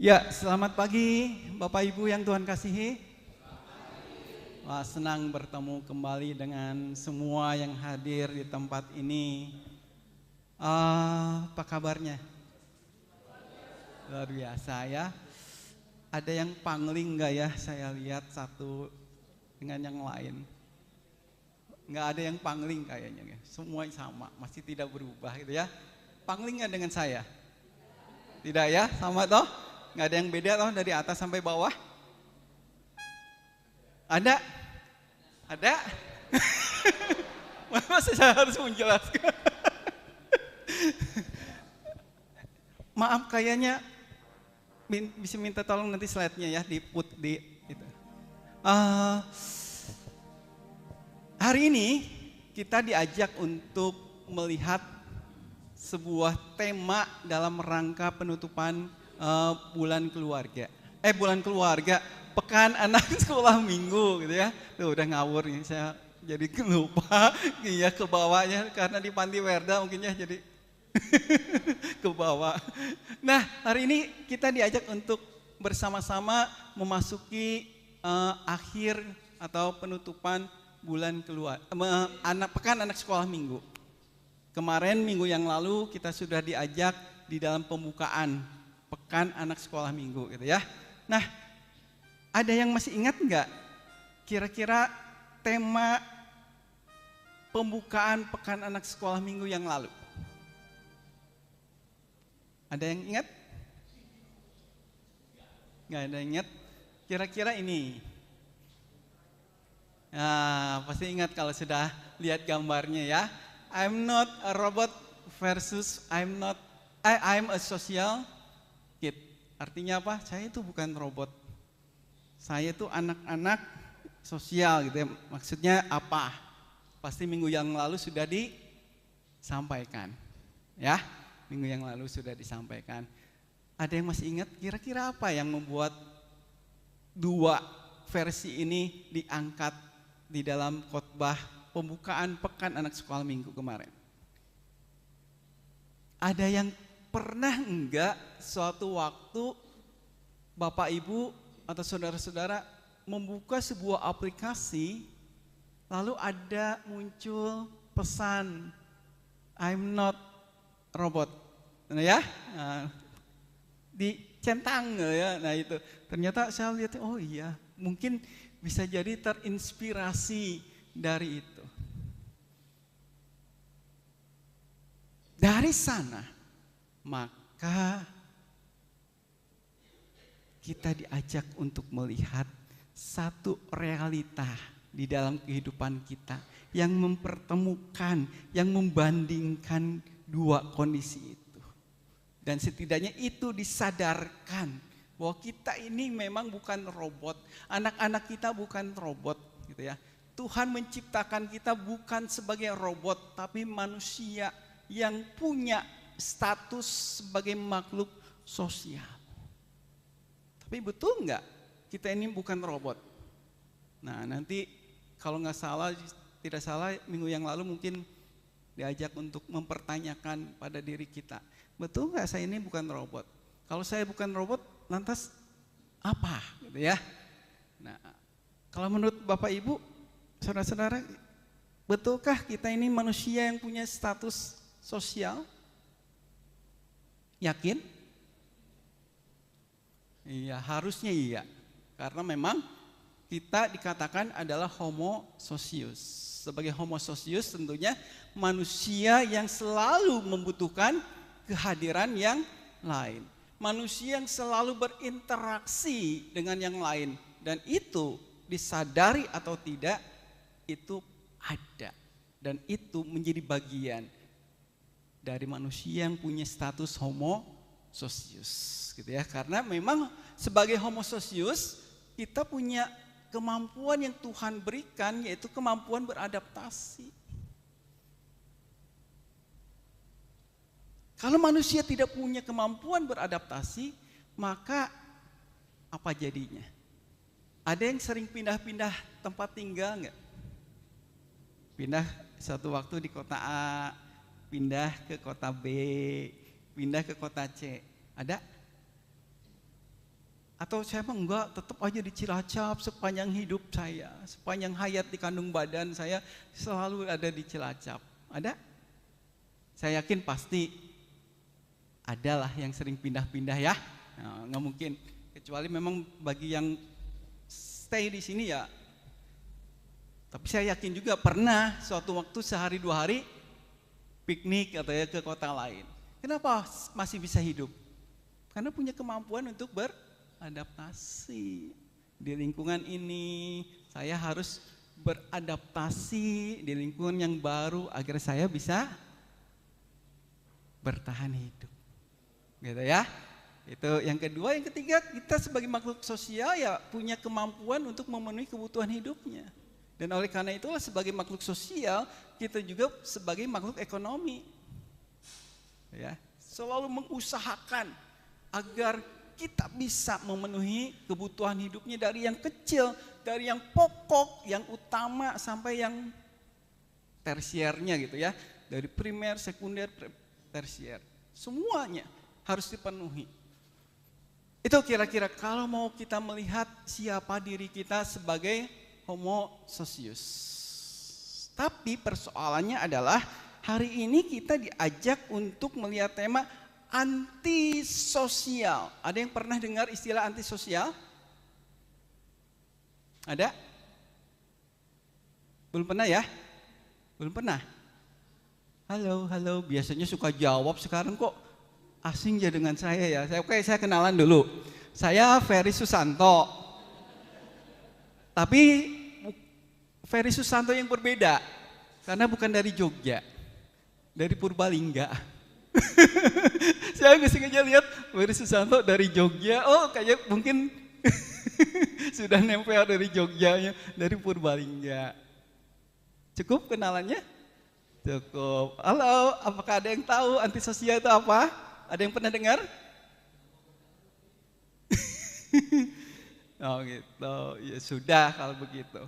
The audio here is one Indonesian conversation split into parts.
Ya, selamat pagi Bapak Ibu yang Tuhan kasihi. Wah, senang bertemu kembali dengan semua yang hadir di tempat ini. Apa kabarnya? Luar biasa ya. Ada yang pangling nggak ya? Saya lihat satu dengan yang lain. Nggak ada yang pangling kayaknya. Semua sama, masih tidak berubah gitu ya. Pangling nggak dengan saya? Tidak ya, sama toh? Nggak ada yang beda loh dari atas sampai bawah? Ada? Ada? Masa saya harus menjelaskan? Maaf kayaknya bisa minta tolong nanti slide-nya ya di-put di itu. Hari ini kita diajak untuk melihat sebuah tema dalam rangka penutupan bulan keluarga. Pekan anak sekolah minggu gitu ya. Tuh udah ngawur nih saya jadi lupa ya ke bawahnya karena di Panti Werda mungkin ya jadi ke bawah. Nah, hari ini kita diajak untuk bersama-sama memasuki akhir atau penutupan bulan pekan anak sekolah minggu. Kemarin minggu yang lalu kita sudah diajak di dalam pembukaan pekan anak sekolah minggu gitu ya. Nah, ada yang masih ingat nggak kira-kira tema pembukaan pekan anak sekolah minggu yang lalu? Ada yang ingat? Nggak ada yang ingat? Kira-kira ini. Nah, pasti ingat kalau sudah lihat gambarnya ya. I'm not a robot versus I'm a social kid. Artinya apa? Saya itu bukan robot. Saya itu anak-anak sosial gitu ya. Maksudnya apa? Pasti minggu yang lalu sudah disampaikan. Ya, minggu yang lalu sudah disampaikan. Ada yang masih ingat kira-kira apa yang membuat dua versi ini diangkat di dalam khotbah pembukaan pekan anak sekolah minggu kemarin? Ada yang pernah enggak suatu waktu Bapak Ibu atau saudara-saudara membuka sebuah aplikasi lalu ada muncul pesan I'm not robot, nah ya, dicentang ya, nah itu ternyata saya lihat oh iya mungkin bisa jadi terinspirasi dari itu. Dari sana maka kita diajak untuk melihat satu realita di dalam kehidupan kita yang mempertemukan, yang membandingkan dua kondisi itu. Dan setidaknya itu disadarkan bahwa kita ini memang bukan robot, anak-anak kita bukan robot gitu ya. Tuhan menciptakan kita bukan sebagai robot, tapi manusia yang punya status sebagai makhluk sosial. Tapi betul nggak kita ini bukan robot? Nah nanti kalau nggak salah, tidak salah minggu yang lalu mungkin diajak untuk mempertanyakan pada diri kita. Betul nggak saya ini bukan robot? Kalau saya bukan robot, lantas apa? Gitu ya. Nah, kalau menurut Bapak Ibu, saudara-saudara, betulkah kita ini manusia yang punya status sosial? Yakin? Iya, harusnya iya. Karena memang kita dikatakan adalah homo socius. Sebagai homo socius tentunya manusia yang selalu membutuhkan kehadiran yang lain. Manusia yang selalu berinteraksi dengan yang lain. Dan itu disadari atau tidak, itu ada. Dan itu menjadi bagian dari manusia yang punya status homo socius. Gitu ya. Karena memang sebagai homo socius kita punya kemampuan yang Tuhan berikan, yaitu kemampuan beradaptasi. Kalau manusia tidak punya kemampuan beradaptasi, maka apa jadinya? Ada yang sering pindah-pindah tempat tinggal enggak? Pindah satu waktu di kota A, pindah ke kota B, pindah ke kota C. Ada? Atau saya mah enggak, tetap aja di Cilacap sepanjang hidup saya, sepanjang hayat di kandung badan saya selalu ada di Cilacap. Ada? Saya yakin pasti adalah yang sering pindah-pindah ya. Nah, nggak mungkin, kecuali memang bagi yang stay di sini ya. Tapi saya yakin juga pernah suatu waktu sehari 2 hari piknik atau ya ke kota lain. Kenapa masih bisa hidup? Karena punya kemampuan untuk beradaptasi. Di lingkungan ini saya harus beradaptasi di lingkungan yang baru agar saya bisa bertahan hidup. Gitu ya. Itu yang kedua. Yang ketiga, kita sebagai makhluk sosial ya punya kemampuan untuk memenuhi kebutuhan hidupnya. Dan oleh karena itulah sebagai makhluk sosial kita juga sebagai makhluk ekonomi. Ya, selalu mengusahakan agar kita bisa memenuhi kebutuhan hidupnya dari yang kecil, dari yang pokok, yang utama sampai yang tersiernya gitu ya. Dari primer, sekunder, tersier. Semuanya harus dipenuhi. Itu kira-kira kalau mau kita melihat siapa diri kita sebagai Homo socius. Tapi persoalannya adalah hari ini kita diajak untuk melihat tema antisosial. Ada yang pernah dengar istilah antisosial? Ada? Belum pernah ya? Belum pernah? Halo, halo. Biasanya suka jawab, sekarang kok asing ya dengan saya ya. Saya kenalan dulu. Saya Ferry Susanto. Tapi Ferry Susanto yang berbeda. Karena bukan dari Jogja. Dari Purbalingga. Saya nggak sengaja lihat Ferry Susanto dari Jogja. Oh, kayak mungkin sudah nempel dari Jogjanya, dari Purbalingga. Cukup kenalannya? Cukup. Halo, apakah ada yang tahu antisosial itu apa? Ada yang pernah dengar? Oh gitu, ya sudah kalau begitu.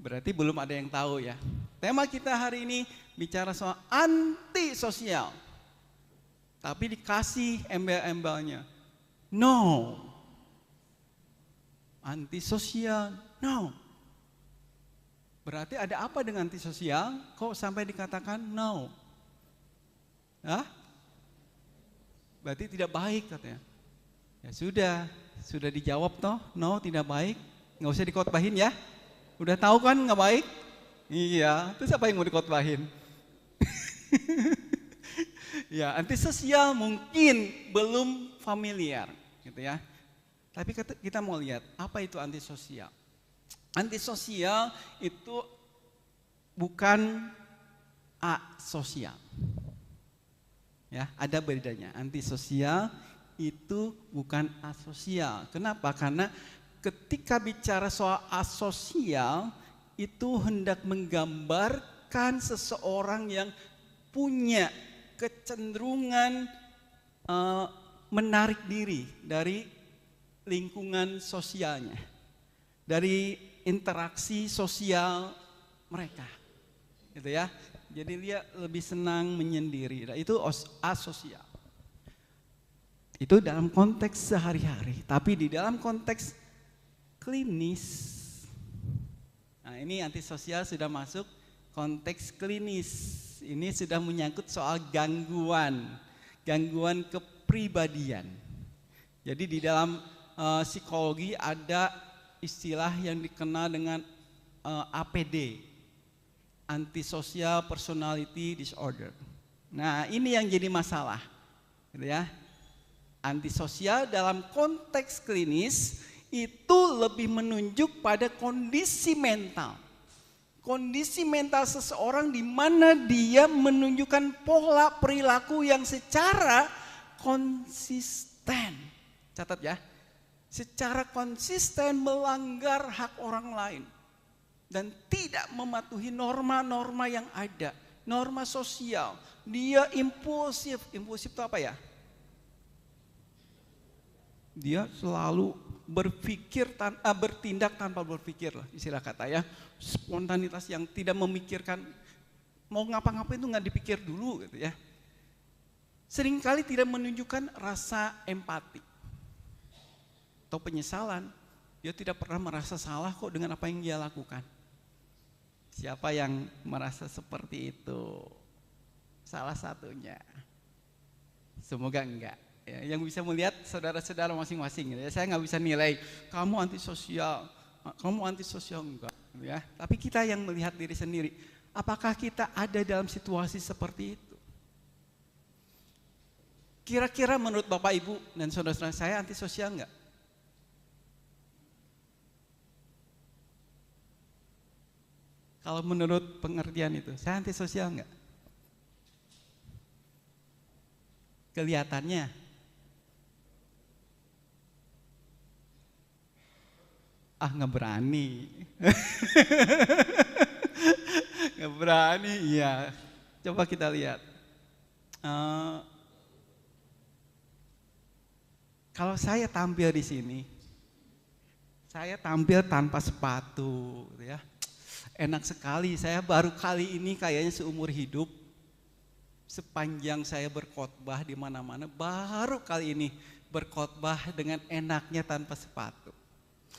Berarti belum ada yang tahu ya. Tema kita hari ini bicara soal antisosial. Tapi dikasih embel-embelnya. No. Antisosial, no. Berarti ada apa dengan antisosial? Kok sampai dikatakan no? Hah? Berarti tidak baik katanya. Ya sudah dijawab toh, no tidak baik. Nggak usah dikotbahin ya. Udah tahu kan nggak baik? Iya, terus apa yang mau dikotbahin? Ya, antisosial mungkin belum familiar gitu ya. Tapi kita mau lihat apa itu antisosial. Antisosial itu bukan asosial. Ya, ada bedanya. Antisosial itu bukan asosial. Kenapa? Karena ketika bicara soal asosial itu hendak menggambarkan seseorang yang punya kecenderungan menarik diri dari lingkungan sosialnya, dari interaksi sosial mereka, gitu ya. Jadi dia lebih senang menyendiri. Nah, itu asosial. Itu dalam konteks sehari-hari. Tapi di dalam konteks klinis, nah ini antisosial sudah masuk konteks klinis. Ini sudah menyangkut soal gangguan kepribadian. Jadi di dalam psikologi ada istilah yang dikenal dengan APD, Antisocial Personality Disorder. Nah, ini yang jadi masalah, gitu ya. Antisosial dalam konteks klinis itu lebih menunjuk pada kondisi mental. Kondisi mental seseorang di mana dia menunjukkan pola perilaku yang secara konsisten. Catat ya. Secara konsisten melanggar hak orang lain dan tidak mematuhi norma-norma yang ada, norma sosial. Dia impulsif. Impulsif itu apa ya? Dia selalu bertindak tanpa berpikir lah, istilah kata ya. Spontanitas yang tidak memikirkan, mau ngapa-ngapain itu nggak dipikir dulu gitu ya. Seringkali tidak menunjukkan rasa empati. atau penyesalan. Dia tidak pernah merasa salah kok dengan apa yang dia lakukan. Siapa yang merasa seperti itu? Salah satunya. Semoga enggak. Ya, yang bisa melihat saudara-saudara masing-masing. Ya. Saya nggak bisa nilai kamu antisosial, enggak. Ya. Tapi kita yang melihat diri sendiri. Apakah kita ada dalam situasi seperti itu? Kira-kira menurut Bapak Ibu dan saudara-saudara saya antisosial enggak? Kalau menurut pengertian itu, saya antisosial enggak? Kelihatannya. Nggak berani. Nggak berani, iya. Coba kita lihat. Kalau saya tampil di sini, saya tampil tanpa sepatu, ya. Enak sekali, saya baru kali ini kayaknya seumur hidup, sepanjang saya berkhotbah di mana-mana, baru kali ini berkhotbah dengan enaknya tanpa sepatu.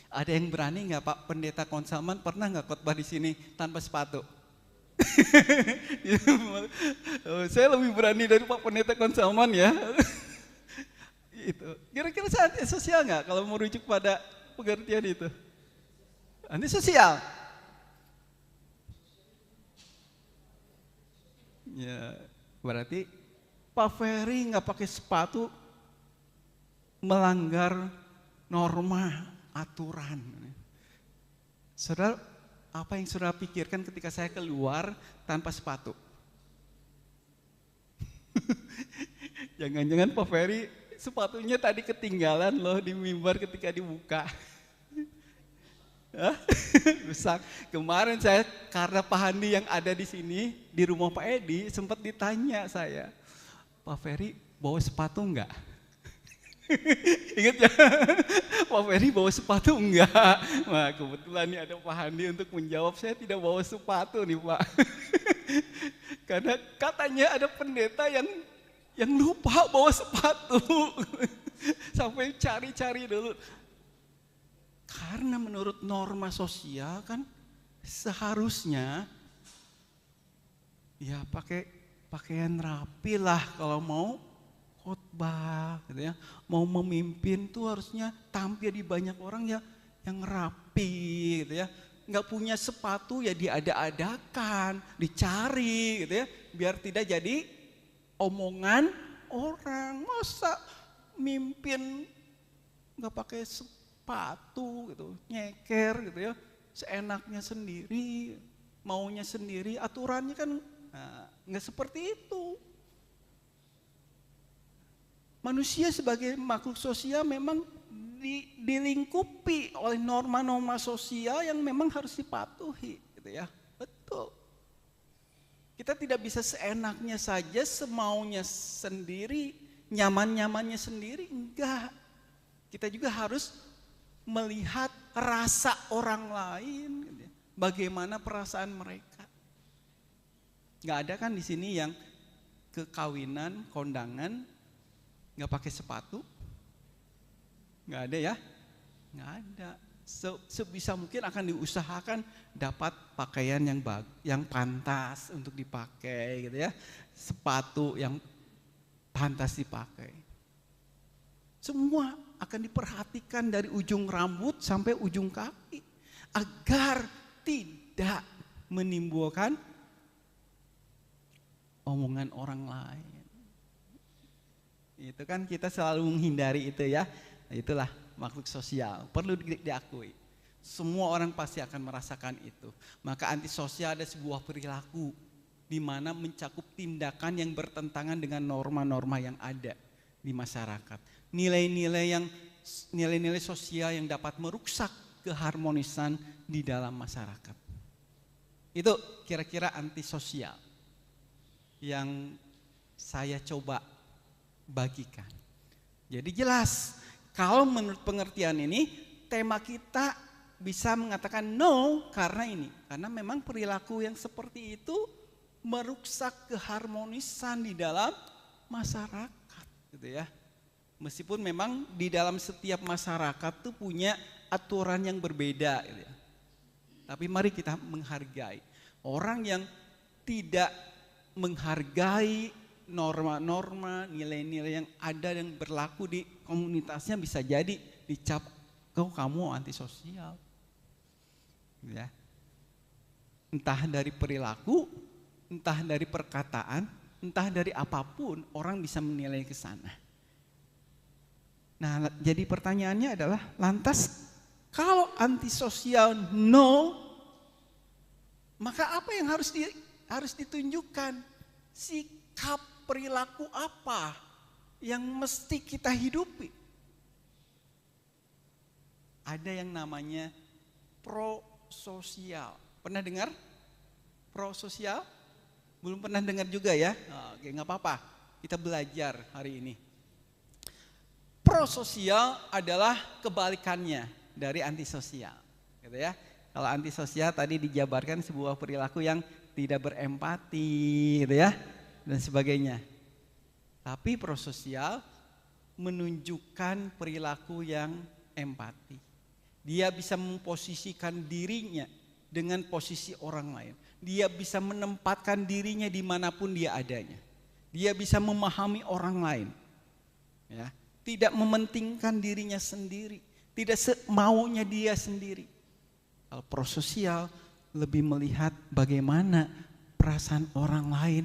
Ada yang berani nggak Pak Pendeta Konsalman, pernah nggak khotbah di sini tanpa sepatu? Saya lebih berani dari Pak Pendeta Konsalman ya. Itu. Kira-kira saya antisosial nggak kalau merujuk pada pengertian itu? Antisosial. Ya, berarti Pak Ferry nggak pakai sepatu melanggar norma aturan. Saudara, apa yang saudara pikirkan ketika saya keluar tanpa sepatu? Jangan-jangan Pak Ferry sepatunya tadi ketinggalan loh di mimbar ketika dibuka. Rusak. Kemarin saya karena Pak Handi yang ada di sini di rumah Pak Edi sempat ditanya saya, Pak Ferry bawa sepatu enggak? Ingat ya, Pak Ferry bawa sepatu enggak? Nah kebetulan nih ada Pak Handi untuk menjawab, saya tidak bawa sepatu nih Pak. Karena katanya ada pendeta yang lupa bawa sepatu. Sampai cari-cari dulu. Karena menurut norma sosial kan seharusnya ya pakai pakaian rapi lah kalau mau khotbah gitu ya. Mau memimpin tuh harusnya tampil di banyak orang ya yang rapi gitu ya. Nggak punya sepatu ya diada-adakan, dicari gitu ya. Biar tidak jadi omongan orang. Masa mimpin nggak pakai sepatu gitu, nyeker gitu ya, seenaknya sendiri, maunya sendiri, aturannya kan nggak seperti itu. Manusia sebagai makhluk sosial memang dilingkupi oleh norma-norma sosial yang memang harus dipatuhi, gitu ya. Betul. Kita tidak bisa seenaknya saja, semaunya sendiri, nyaman-nyamannya sendiri, enggak. Kita juga harus melihat rasa orang lain, bagaimana perasaan mereka. Nggak ada kan di sini yang kekawinan, kondangan, nggak pakai sepatu? Nggak ada ya? Nggak ada. Sebisa mungkin akan diusahakan dapat pakaian yang pantas untuk dipakai, gitu ya. Sepatu yang pantas dipakai. Semua akan diperhatikan dari ujung rambut sampai ujung kaki agar tidak menimbulkan omongan orang lain. Itu kan kita selalu menghindari itu ya. Itulah makhluk sosial, perlu diakui. Semua orang pasti akan merasakan itu. Maka antisosial ada sebuah perilaku di mana mencakup tindakan yang bertentangan dengan norma-norma yang ada di masyarakat. Nilai-nilai sosial yang dapat merusak keharmonisan di dalam masyarakat. Itu kira-kira antisosial yang saya coba bagikan. Jadi jelas, kalau menurut pengertian ini, tema kita bisa mengatakan no karena ini. Karena memang perilaku yang seperti itu merusak keharmonisan di dalam masyarakat, gitu ya. Meskipun memang di dalam setiap masyarakat tuh punya aturan yang berbeda gitu ya. Tapi mari kita menghargai. Orang yang tidak menghargai norma-norma, nilai-nilai yang ada yang berlaku di komunitasnya bisa jadi dicap kamu antisosial. Ya. Entah dari perilaku, entah dari perkataan, entah dari apapun orang bisa menilai ke sana. Nah, jadi pertanyaannya adalah lantas kalau antisosial no, maka apa yang harus ditunjukkan? Sikap perilaku apa yang mesti kita hidupi? Ada yang namanya prososial. Pernah dengar prososial? Belum pernah dengar juga ya? Oke, nggak apa-apa. Kita belajar hari ini. Prososial adalah kebalikannya dari antisosial, gitu ya. Kalau antisosial tadi dijabarkan sebuah perilaku yang tidak berempati, gitu ya, dan sebagainya. Tapi prososial menunjukkan perilaku yang empati. Dia bisa memposisikan dirinya dengan posisi orang lain. Dia bisa menempatkan dirinya dimanapun dia adanya. Dia bisa memahami orang lain, ya. Tidak mementingkan dirinya sendiri, tidak semaunya dia sendiri. Kalau prososial lebih melihat bagaimana perasaan orang lain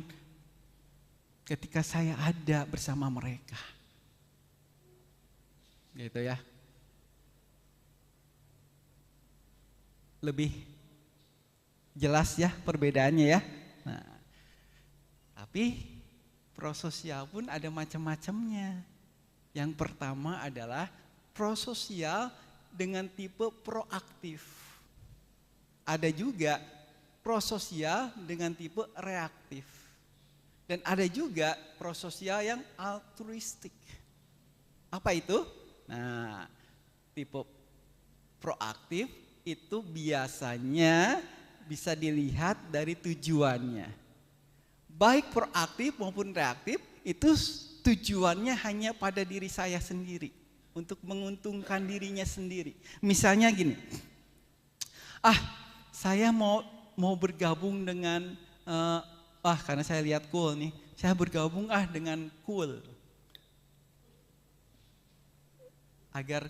ketika saya ada bersama mereka. Gitu ya. Lebih jelas ya perbedaannya ya. Nah, tapi prososial pun ada macam-macamnya. Yang pertama adalah prososial dengan tipe proaktif. Ada juga prososial dengan tipe reaktif. Dan ada juga prososial yang altruistik. Apa itu? Nah, tipe proaktif itu biasanya bisa dilihat dari tujuannya. Baik proaktif maupun reaktif itu tujuannya hanya pada diri saya sendiri, untuk menguntungkan dirinya sendiri. Misalnya gini, saya mau bergabung dengan, karena saya lihat cool nih, saya bergabung dengan cool, agar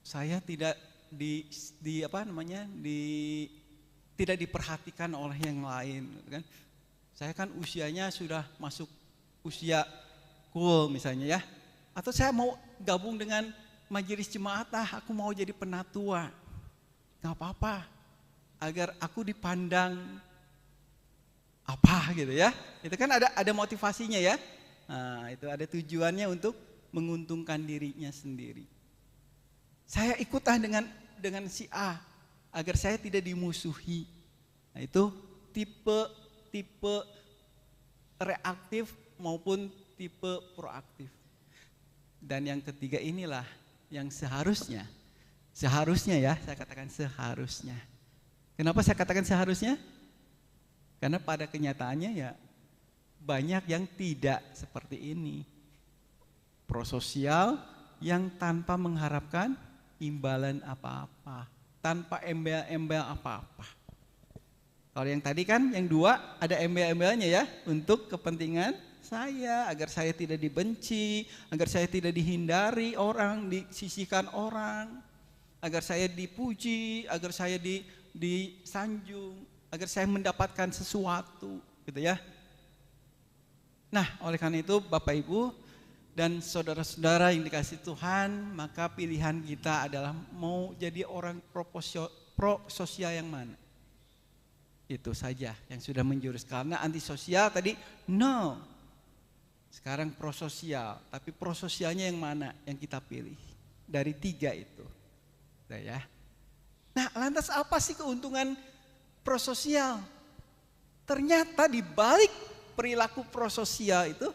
saya tidak tidak diperhatikan oleh yang lain, kan? Saya kan usianya sudah masuk usia cool misalnya ya. Atau saya mau gabung dengan majelis jemaat, aku mau jadi penatua. Gak apa-apa, agar aku dipandang apa gitu ya. Itu kan ada motivasinya ya. Nah, itu ada tujuannya untuk menguntungkan dirinya sendiri. Saya ikutlah dengan si A agar saya tidak dimusuhi. Nah, itu tipe reaktif maupun tipe proaktif. Dan yang ketiga inilah yang seharusnya ya, saya katakan seharusnya. Kenapa saya katakan seharusnya? Karena pada kenyataannya ya banyak yang tidak seperti ini. Prososial yang tanpa mengharapkan imbalan apa-apa, tanpa embel-embel apa-apa. Kalau yang tadi kan, yang dua ada embel-embelnya ya, untuk kepentingan saya, agar saya tidak dibenci, agar saya tidak dihindari orang, disisihkan orang, agar saya dipuji, agar saya disanjung, agar saya mendapatkan sesuatu, gitu ya. Nah, oleh karena itu Bapak Ibu dan saudara-saudara yang dikasihi Tuhan, maka pilihan kita adalah mau jadi orang prososial yang mana? Itu saja yang sudah menjurus. Karena antisosial tadi no. Sekarang prososial, tapi prososialnya yang mana yang kita pilih? Dari tiga itu. Nah, ya. Nah, lantas apa sih keuntungan prososial? Ternyata di balik perilaku prososial itu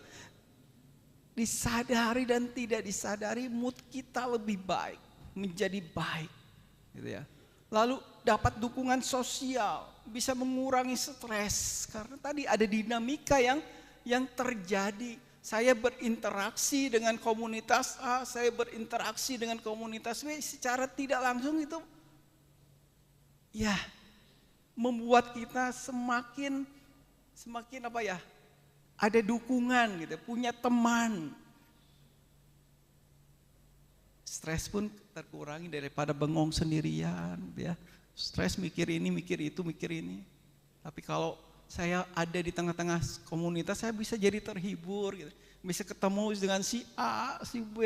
disadari dan tidak disadari mood kita lebih baik, menjadi baik, gitu ya. Lalu dapat dukungan sosial, bisa mengurangi stres karena tadi ada dinamika yang terjadi Saya berinteraksi dengan komunitas A, saya berinteraksi dengan komunitas B, secara tidak langsung itu ya membuat kita semakin apa ya? Ada dukungan gitu, punya teman. Stres pun terkurangi daripada bengong sendirian ya. Stres mikir ini, mikir itu, mikir ini. Tapi kalau saya ada di tengah-tengah komunitas, saya bisa jadi terhibur gitu. Bisa ketemu dengan si A, si B.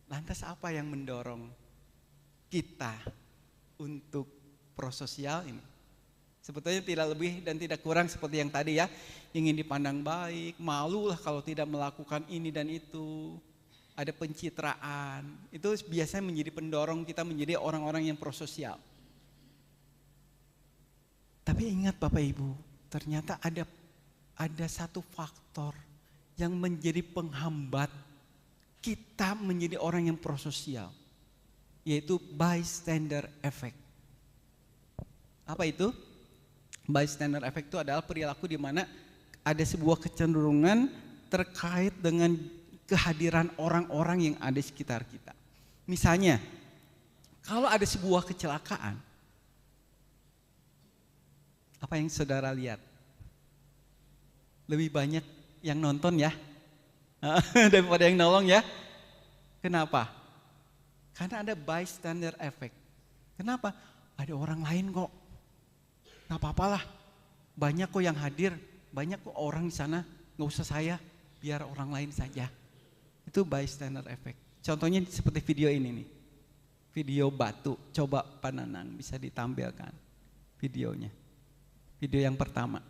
Lantas apa yang mendorong kita untuk prososial ini? Sebetulnya tidak lebih dan tidak kurang seperti yang tadi ya. Ingin dipandang baik, malu lah kalau tidak melakukan ini dan itu. Ada pencitraan. Itu biasanya menjadi pendorong kita menjadi orang-orang yang prososial. Tapi ingat Bapak Ibu, ternyata ada satu faktor yang menjadi penghambat kita menjadi orang yang prososial, yaitu bystander effect. Apa itu? Bystander effect itu adalah perilaku di mana ada sebuah kecenderungan terkait dengan kehadiran orang-orang yang ada di sekitar kita. Misalnya, kalau ada sebuah kecelakaan, apa yang saudara lihat? Lebih banyak yang nonton ya daripada yang nolong ya. Kenapa? Karena ada bystander effect. Kenapa? Ada orang lain kok. Gak apa-apalah. Banyak kok yang hadir. Banyak kok orang di sana. Gak usah saya. Biar orang lain saja. Itu bystander effect. Contohnya seperti video ini nih. Video batu. Coba Pak Nanang bisa ditampilkan videonya. Video yang pertama.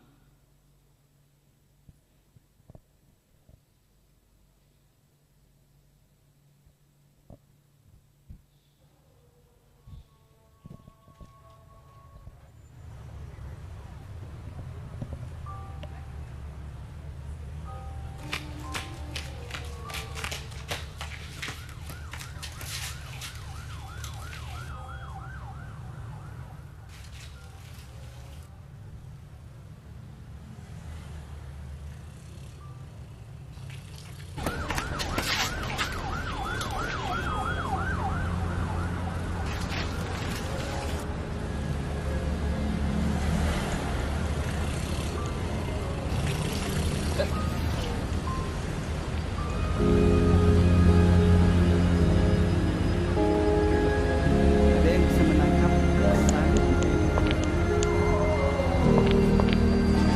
Ada yang bisa menangkap kesan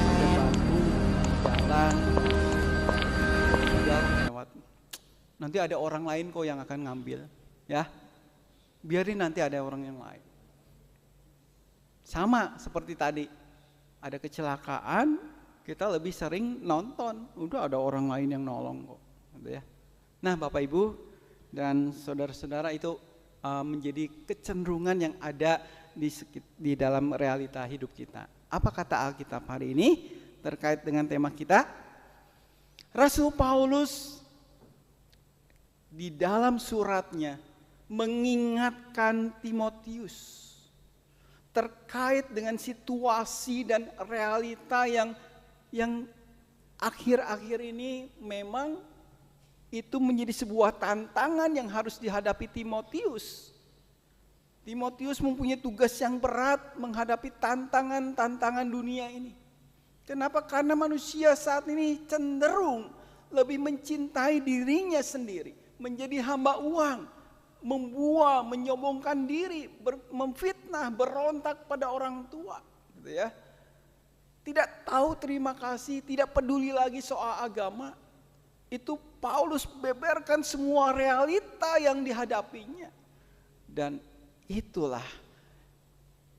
ada batu, jalan, lewat. Nanti ada orang lain kok yang akan ngambil, ya. Biarin nanti ada orang yang lain. Sama seperti tadi, ada kecelakaan, kita lebih sering nonton. Udah ada orang lain yang nolong kok, gitu ya. Nah, Bapak Ibu dan saudara-saudara, itu menjadi kecenderungan yang ada di dalam realita hidup kita. Apa kata Alkitab hari ini terkait dengan tema kita? Rasul Paulus di dalam suratnya mengingatkan Timotius terkait dengan situasi dan realita yang akhir-akhir ini memang itu menjadi sebuah tantangan yang harus dihadapi Timotius. Timotius mempunyai tugas yang berat menghadapi tantangan-tantangan dunia ini. Kenapa? Karena manusia saat ini cenderung lebih mencintai dirinya sendiri, menjadi hamba uang, membual, menyombongkan diri, memfitnah, berontak pada orang tua, gitu ya. Tidak tahu terima kasih, tidak peduli lagi soal agama. Itu Paulus beberkan semua realita yang dihadapinya. Dan itulah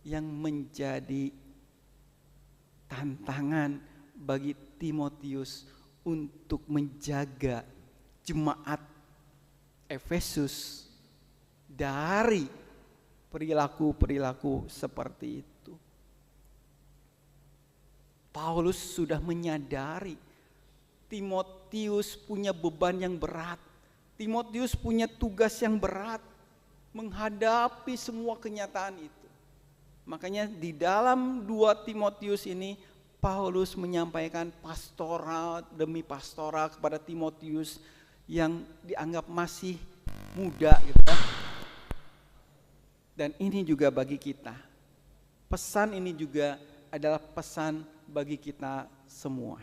yang menjadi tantangan bagi Timotius untuk menjaga jemaat Efesus dari perilaku-perilaku seperti itu. Paulus sudah menyadari Timotius punya beban yang berat. Timotius punya tugas yang berat menghadapi semua kenyataan itu. Makanya di dalam 2 Timotius ini Paulus menyampaikan pastoral demi pastoral kepada Timotius yang dianggap masih muda gitu kan. Dan ini juga bagi kita. Pesan ini juga adalah pesan bagi kita semua.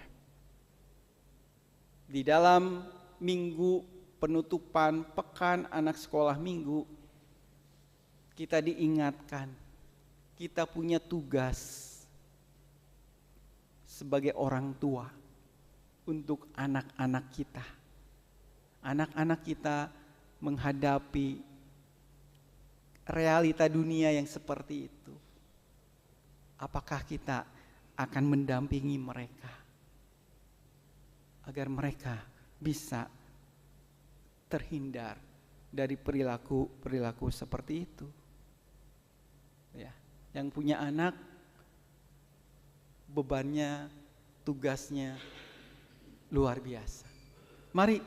Di dalam minggu penutupan pekan anak sekolah minggu, kita diingatkan, kita punya tugas sebagai orang tua untuk anak-anak kita. Anak-anak kita menghadapi realita dunia yang seperti itu. Apakah kita akan mendampingi mereka agar mereka bisa terhindar dari perilaku seperti itu? Ya, yang punya anak, bebannya, tugasnya luar biasa. Mari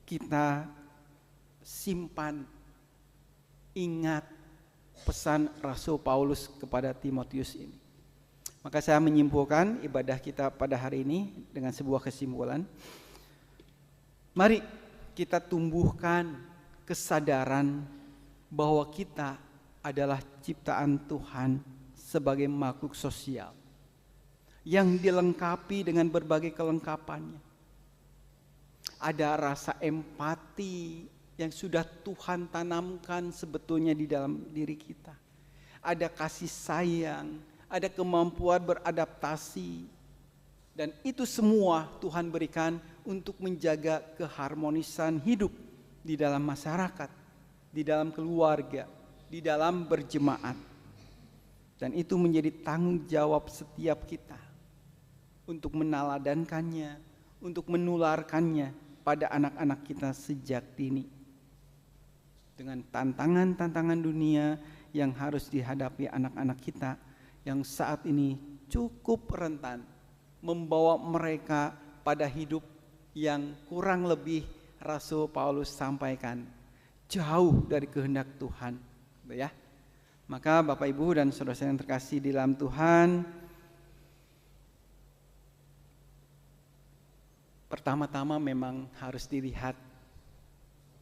kita simpan, ingat pesan Rasul Paulus kepada Timotius ini. Maka saya menyimpulkan ibadah kita pada hari ini dengan sebuah kesimpulan. Mari kita tumbuhkan kesadaran bahwa kita adalah ciptaan Tuhan sebagai makhluk sosial yang dilengkapi dengan berbagai kelengkapannya. Ada rasa empati yang sudah Tuhan tanamkan sebetulnya di dalam diri kita. Ada kasih sayang, ada kemampuan beradaptasi. Dan itu semua Tuhan berikan untuk menjaga keharmonisan hidup di dalam masyarakat, di dalam keluarga, di dalam berjemaat. Dan itu menjadi tanggung jawab setiap kita untuk meneladankannya, untuk menularkannya pada anak-anak kita sejak dini. Dengan tantangan-tantangan dunia yang harus dihadapi anak-anak kita yang saat ini cukup rentan, membawa mereka pada hidup yang kurang lebih Rasul Paulus sampaikan jauh dari kehendak Tuhan, ya. Maka Bapak Ibu dan saudara yang terkasih di dalam Tuhan, pertama-tama memang harus dilihat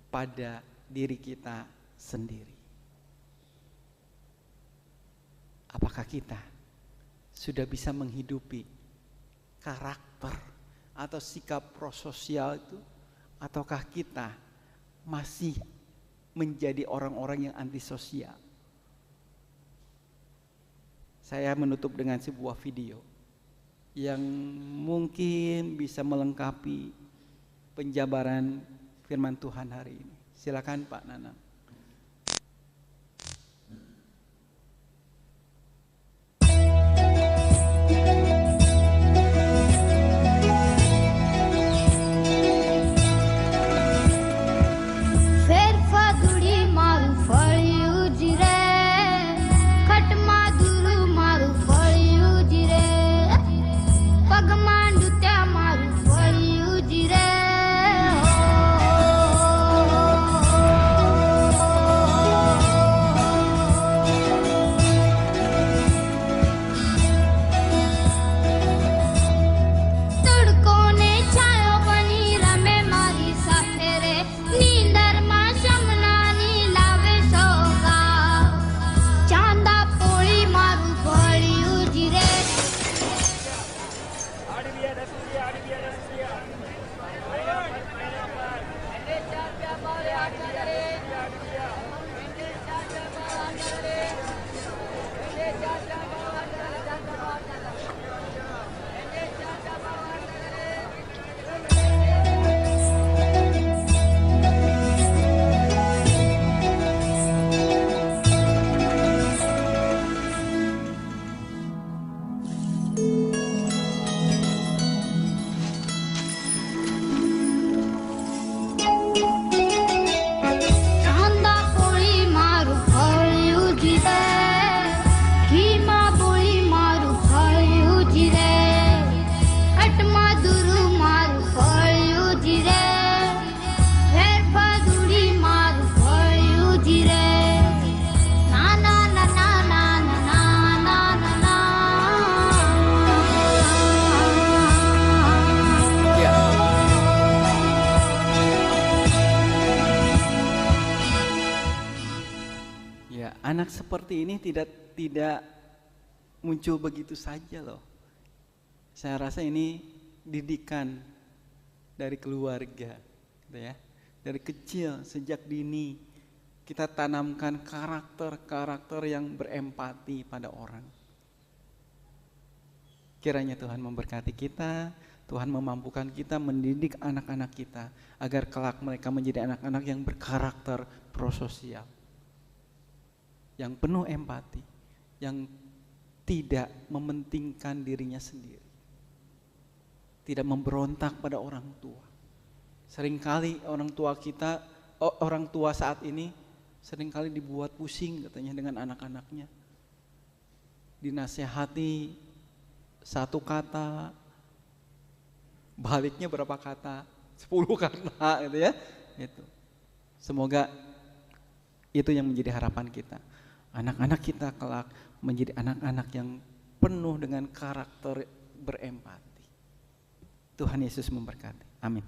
pada diri kita sendiri. Apakah kita sudah bisa menghidupi karakter atau sikap prososial itu, ataukah kita masih menjadi orang-orang yang antisosial? Saya menutup dengan sebuah video yang mungkin bisa melengkapi penjabaran firman Tuhan hari ini. Silakan Pak Nanang. empati ini tidak muncul begitu saja loh. Saya rasa ini didikan dari keluarga, gitu ya. Dari kecil, sejak dini kita tanamkan karakter-karakter yang berempati pada orang. Kiranya Tuhan memberkati kita, Tuhan memampukan kita mendidik anak-anak kita agar kelak mereka menjadi anak-anak yang berkarakter prososial, yang penuh empati, yang tidak mementingkan dirinya sendiri, tidak memberontak pada orang tua. Seringkali orang tua saat ini seringkali dibuat pusing katanya dengan anak-anaknya. Dinasehati satu kata, baliknya berapa kata? 10 kata gitu ya. Itu. Semoga itu yang menjadi harapan kita. Anak-anak kita kelak menjadi anak-anak yang penuh dengan karakter berempati. Tuhan Yesus memberkati. Amin.